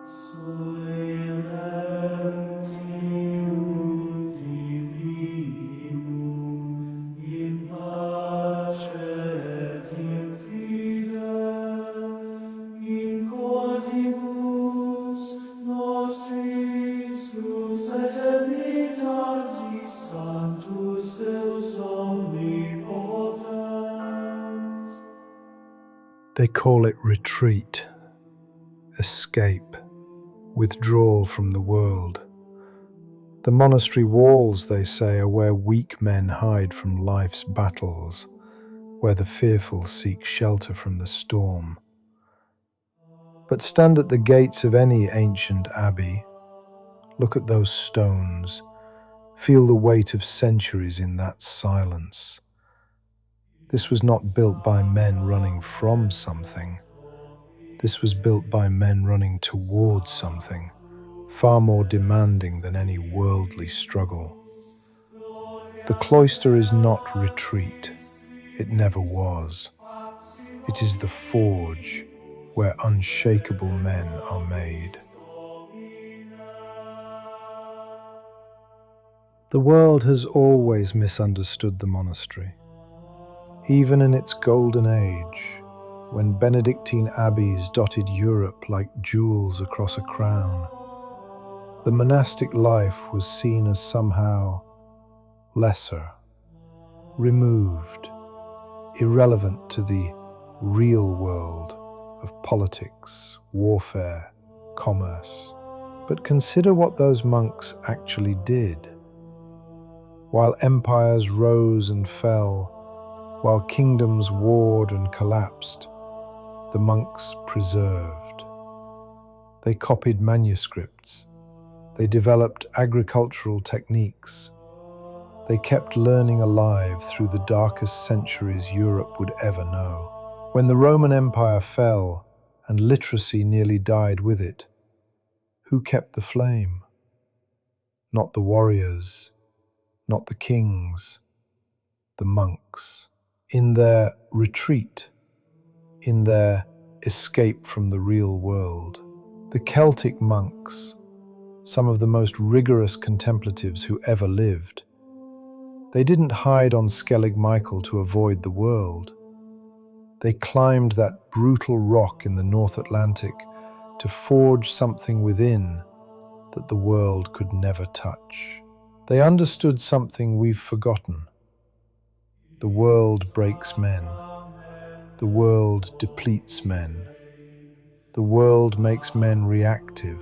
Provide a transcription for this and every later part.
Silentium Divinum in pace fidem in cordibus nostris sus et eternitatis Sanctus Deus omnipotens. They call it retreat, escape, withdrawal from the world. The monastery walls, they say, are where weak men hide from life's battles, where the fearful seek shelter from the storm. But stand at the gates of any ancient abbey, look at those stones, feel the weight of centuries in that silence. This was not built by men running from something. This was built by men running towards something, far more demanding than any worldly struggle. The cloister is not retreat. It never was. It is the forge where unshakable men are made. The world has always misunderstood the monastery. Even in its golden age, when Benedictine abbeys dotted Europe like jewels across a crown, the monastic life was seen as somehow lesser, removed, irrelevant to the real world of politics, warfare, commerce. But consider what those monks actually did. While empires rose and fell, while kingdoms warred and collapsed, the monks preserved. They copied manuscripts. They developed agricultural techniques. They kept learning alive through the darkest centuries Europe would ever know. When the Roman Empire fell and literacy nearly died with it, who kept the flame? Not the warriors, not the kings, the monks. In their retreat, in their escape from the real world, the Celtic monks, some of the most rigorous contemplatives who ever lived, they didn't hide on Skellig Michael to avoid the world. They climbed that brutal rock in the North Atlantic to forge something within that the world could never touch. They understood something we've forgotten. The world breaks men. The world depletes men. The world makes men reactive.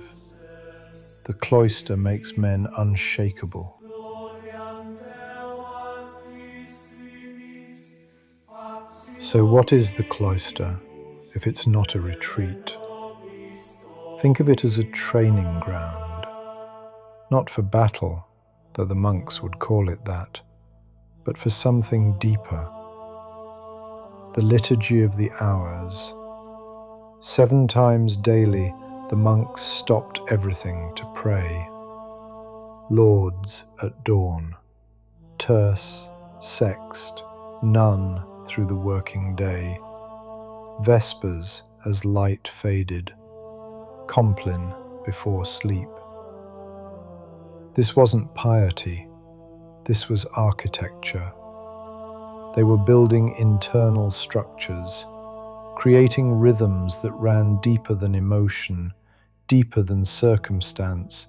The cloister makes men unshakable. So what is the cloister if it's not a retreat? Think of it as a training ground, not for battle, though the monks would call it that, but for something deeper. The liturgy of the hours. 7 times daily, the monks stopped everything to pray. Lauds at dawn, terce, sext, none through the working day, vespers as light faded, compline before sleep. This wasn't piety, this was architecture. They were building internal structures, creating rhythms that ran deeper than emotion, deeper than circumstance,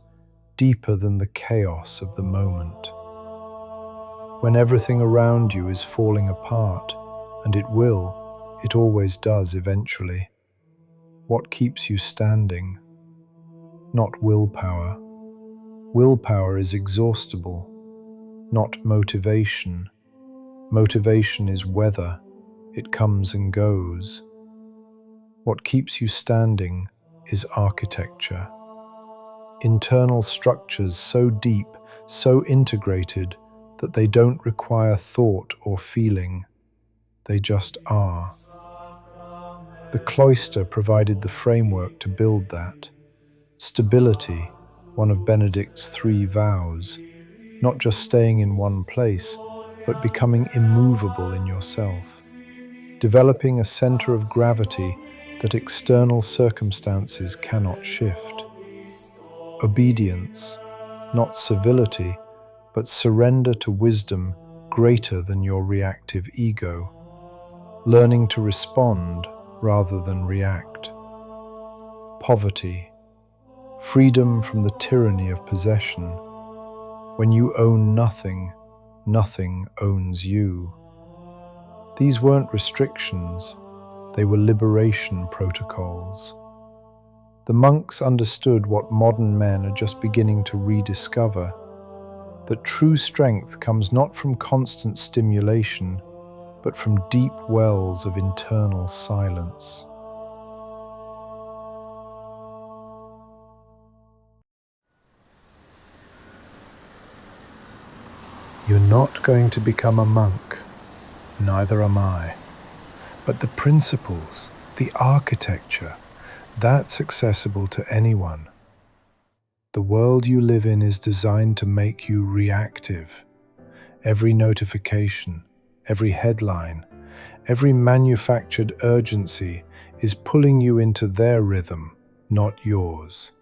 deeper than the chaos of the moment. When everything around you is falling apart, and it will, it always does eventually, what keeps you standing? Not willpower. Willpower is exhaustible, not motivation. Motivation is weather, it comes and goes. What keeps you standing is architecture. Internal structures so deep, so integrated, that they don't require thought or feeling. They just are. The cloister provided the framework to build that. Stability, one of Benedict's 3 vows, not just staying in one place, but becoming immovable in yourself. Developing a center of gravity that external circumstances cannot shift. obedience, not civility, but surrender to wisdom greater than your reactive ego, learning to respond rather than react. Poverty, freedom from the tyranny of possession. When you own nothing, nothing owns you. These weren't restrictions, they were liberation protocols. The monks understood what modern men are just beginning to rediscover, that true strength comes not from constant stimulation, but from deep wells of internal silence. You're not going to become a monk, neither am I. But the principles, the architecture, that's accessible to anyone. The world you live in is designed to make you reactive. Every notification, every headline, every manufactured urgency is pulling you into their rhythm, not yours.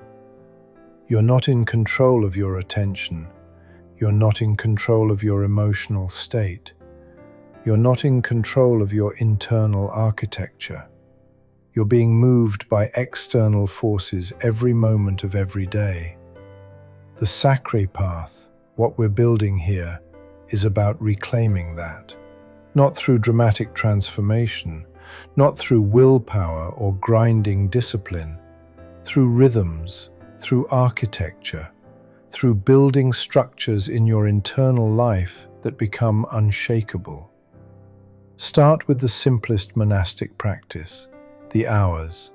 You're not in control of your attention. You're not in control of your emotional state. You're not in control of your internal architecture. You're being moved by external forces every moment of every day. The Sacrae path, what we're building here, is about reclaiming that. Not through dramatic transformation, not through willpower or grinding discipline, through rhythms, through architecture, through building structures in your internal life that become unshakable. Start with the simplest monastic practice, the hours.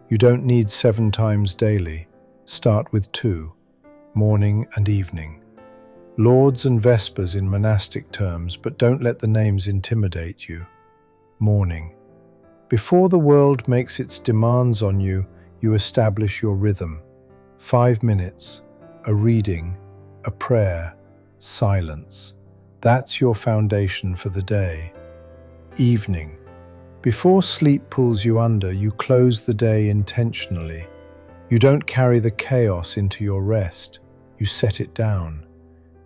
You don't need 7 times daily. Start with 2, morning and evening. Lauds and Vespers in monastic terms, but don't let the names intimidate you. Morning. Before the world makes its demands on you, you establish your rhythm. 5 minutes, a reading, a prayer, silence. That's your foundation for the day. Evening. Before sleep pulls you under, you close the day intentionally. You don't carry the chaos into your rest, you set it down.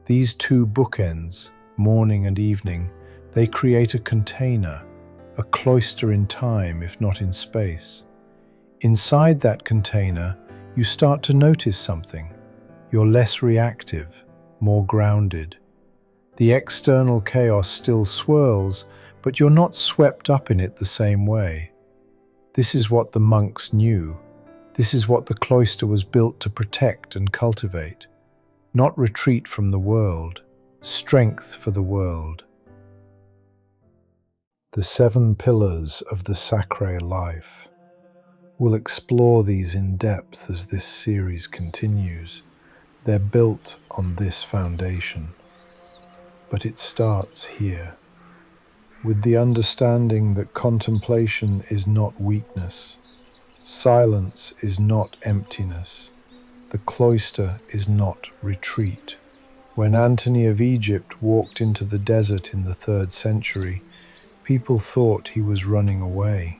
These 2 bookends, morning and evening, they create a container, a cloister in time if not in space. Inside that container, you start to notice something. You're less reactive, more grounded. The external chaos still swirls, but you're not swept up in it the same way. This is what the monks knew. This is what the cloister was built to protect and cultivate. Not retreat from the world, strength for the world. The 7 pillars of the Sacrae life. We'll explore these in depth as this series continues. They're built on this foundation. But it starts here, with the understanding that contemplation is not weakness, silence is not emptiness, the cloister is not retreat. When Antony of Egypt walked into the desert in the 3rd century, people thought he was running away.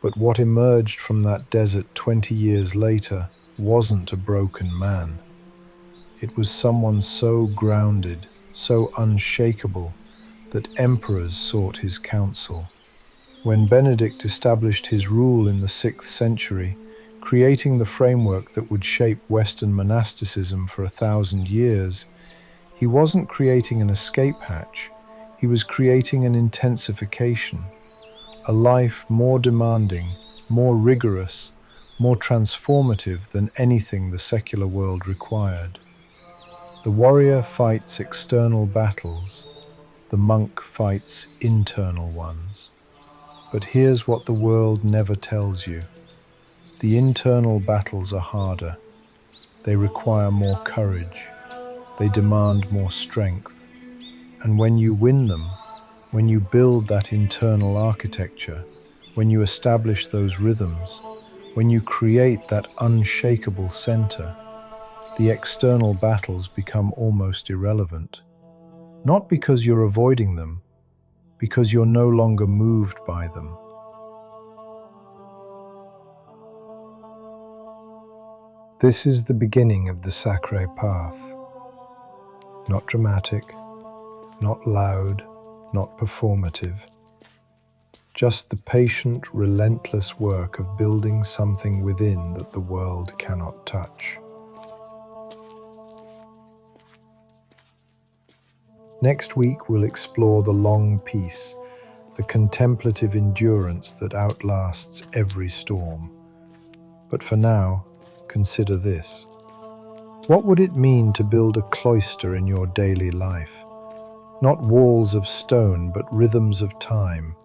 But what emerged from that desert 20 years later wasn't a broken man. It was someone so grounded, so unshakable, that emperors sought his counsel. When Benedict established his rule in the 6th century, creating the framework that would shape Western monasticism for 1,000 years, he wasn't creating an escape hatch, he was creating an intensification, a life more demanding, more rigorous, more transformative than anything the secular world required. The warrior fights external battles, the monk fights internal ones. But here's what the world never tells you. The internal battles are harder. They require more courage. They demand more strength. And when you win them, when you build that internal architecture, when you establish those rhythms, when you create that unshakable center, the external battles become almost irrelevant. Not because you're avoiding them, because you're no longer moved by them. This is the beginning of the Sacrae path. Not dramatic, not loud, not performative. Just the patient, relentless work of building something within that the world cannot touch. Next week, we'll explore the long peace, the contemplative endurance that outlasts every storm. But for now, consider this. What would it mean to build a cloister in your daily life? Not walls of stone, but rhythms of time.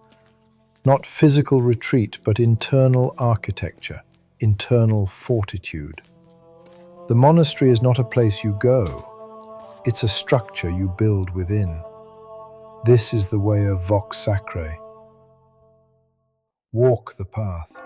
Not physical retreat, but internal architecture, internal fortitude. The monastery is not a place you go. It's a structure you build within. This is the way of Vox Sacrae. Walk the path.